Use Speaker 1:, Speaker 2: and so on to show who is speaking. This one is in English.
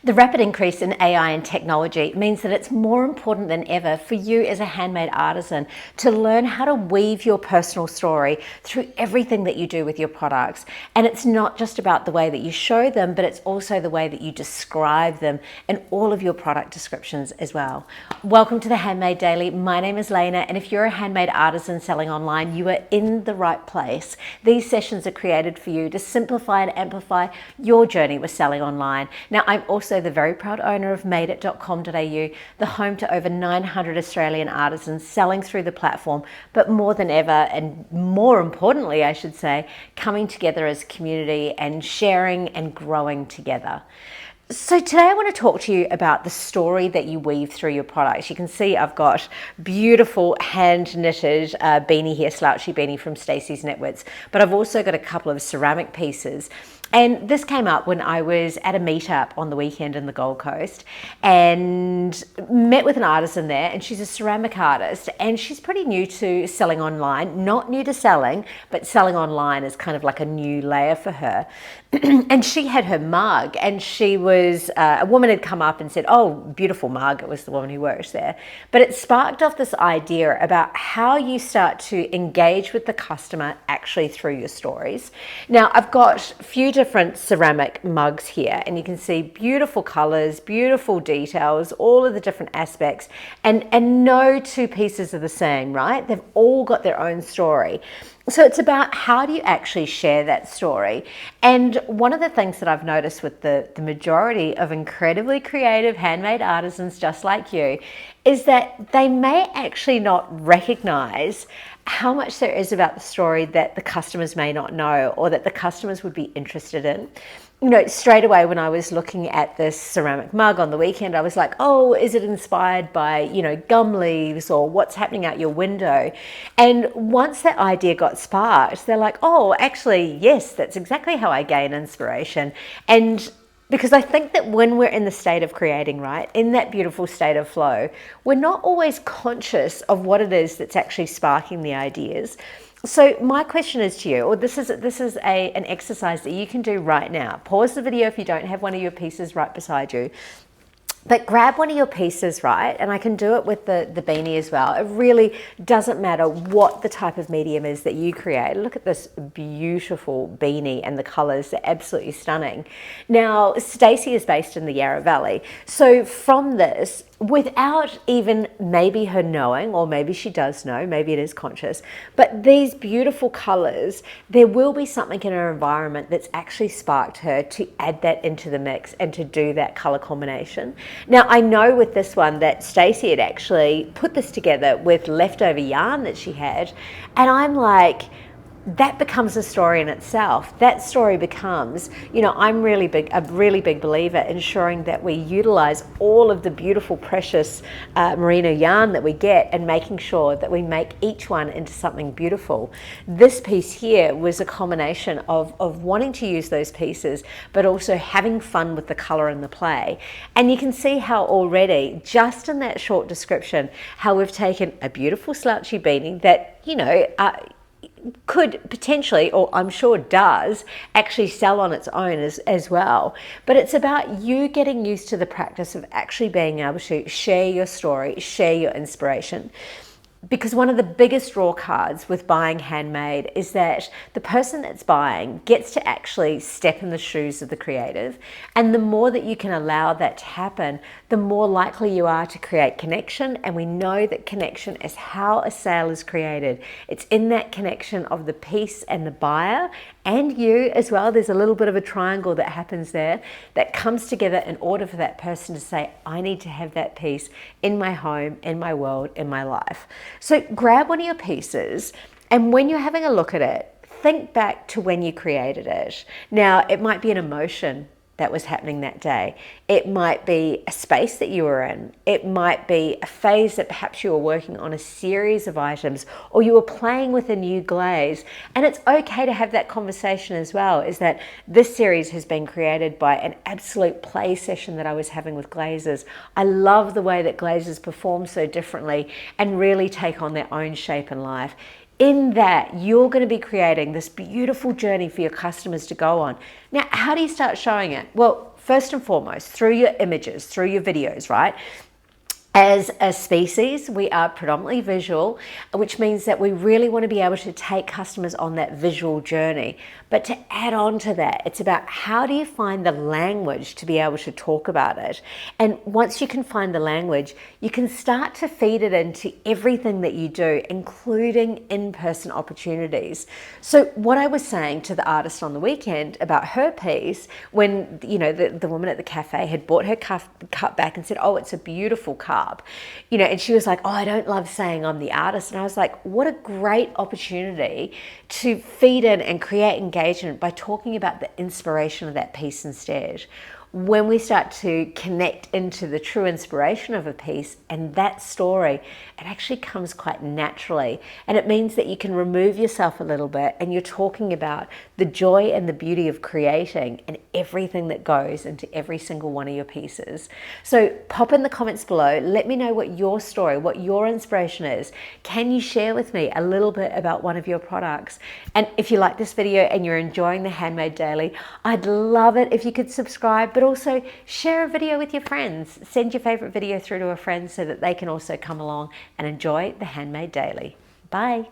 Speaker 1: The rapid increase in AI and technology means that it's more important than ever for you as a handmade artisan to learn how to weave your personal story through everything that you do with your products. And it's not just about the way that you show them, but it's also the way that you describe them in all of your product descriptions as well. Welcome to the Handmade Daily. My name is Lena, and if you're a handmade artisan selling online, you are in the right place. These sessions are created for you to simplify and amplify your journey with selling online. Now, I'm also the very proud owner of madeit.com.au, the home to over 900 Australian artisans selling through the platform, but more than ever, and more importantly, I should say, coming together as a community and sharing and growing together. So today I want to talk to you about the story that you weave through your products. You can see I've got beautiful hand knitted beanie here, slouchy beanie from Stacey's Knitwits, but I've also got a couple of ceramic pieces. And this came up when I was at a meetup on the weekend in the Gold Coast and met with an artisan there, and she's a ceramic artist and she's pretty new to selling online, not new to selling, but selling online is kind of like a new layer for her. And she had her mug, and she was, a woman had come up and said, "Oh, beautiful mug." It was the woman who works there. But it sparked off this idea about how you start to engage with the customer actually through your stories. Now, I've got a few different ceramic mugs here, and you can see beautiful colors, beautiful details, all of the different aspects, and no two pieces are the same, right? They've all got their own story. So it's about how do you actually share that story. And one of the things that I've noticed with the majority of incredibly creative handmade artisans just like you is that they may actually not recognize how much there is about the story that the customers may not know or that the customers would be interested in. You know, straight away when I was looking at this ceramic mug on the weekend, I was like, oh, is it inspired by, you know, gum leaves or what's happening out your window? And once that idea got sparked, they're like, oh, actually, yes, that's exactly how I gain inspiration. And because I think that when we're in the state of creating, right, in that beautiful state of flow, we're not always conscious of what it is that's actually sparking the ideas. So my question is to you, or this is an exercise that you can do right now. Pause the video if you don't have one of your pieces right beside you. But grab one of your pieces, right? And I can do it with the beanie as well. It really doesn't matter what the type of medium is that you create. Look at this beautiful beanie and the colors, they're absolutely stunning. Now, Stacey is based in the Yarra Valley. So from this, without even maybe her knowing, or maybe she does know, maybe it is conscious, but these beautiful colors, there will be something in her environment that's actually sparked her to add that into the mix and to do that color combination. Now, I know with this one that Stacey had actually put this together with leftover yarn that she had, and I'm like, that becomes a story in itself. That story becomes, you know, I'm a really big believer in ensuring that we utilize all of the beautiful, precious merino yarn that we get and making sure that we make each one into something beautiful. This piece here was a combination of wanting to use those pieces, but also having fun with the color and the play. And you can see how already, just in that short description, how we've taken a beautiful slouchy beanie that, you know, could potentially, or I'm sure does, actually sell on its own as well. But it's about you getting used to the practice of actually being able to share your story, share your inspiration. Because one of the biggest draw cards with buying handmade is that the person that's buying gets to actually step in the shoes of the creative. And the more that you can allow that to happen, the more likely you are to create connection. And we know that connection is how a sale is created. It's in that connection of the piece and the buyer and you as well. There's a little bit of a triangle that happens there that comes together in order for that person to say, I need to have that piece in my home, in my world, in my life. So grab one of your pieces, and when you're having a look at it, think back to when you created it. Now, it might be an emotion that was happening that day. It might be a space that you were in. It might be a phase that perhaps you were working on a series of items, or you were playing with a new glaze. And it's okay to have that conversation as well, is that this series has been created by an absolute play session that I was having with glazes. I love the way that glazes perform so differently and really take on their own shape in life. In that, you're going to be creating this beautiful journey for your customers to go on. Now, how do you start showing it? Well, first and foremost, through your images, through your videos, right? As a species, we are predominantly visual, which means that we really want to be able to take customers on that visual journey. But to add on to that, it's about how do you find the language to be able to talk about it? And once you can find the language, you can start to feed it into everything that you do, including in-person opportunities. So what I was saying to the artist on the weekend about her piece, when the woman at the cafe had bought her cup back and said, oh, it's a beautiful cup. And she was like, oh, I don't love saying I'm the artist. And I was like, what a great opportunity to feed in and create engagement by talking about the inspiration of that piece instead. When we start to connect into the true inspiration of a piece and that story, it actually comes quite naturally. And it means that you can remove yourself a little bit and you're talking about the joy and the beauty of creating and everything that goes into every single one of your pieces. So pop in the comments below. Let me know what your story, what your inspiration is. Can you share with me a little bit about one of your products? And if you like this video and you're enjoying the Handmade Daily, I'd love it if you could subscribe, but also share a video with your friends. Send your favorite video through to a friend so that they can also come along and enjoy the Handmade Daily. Bye.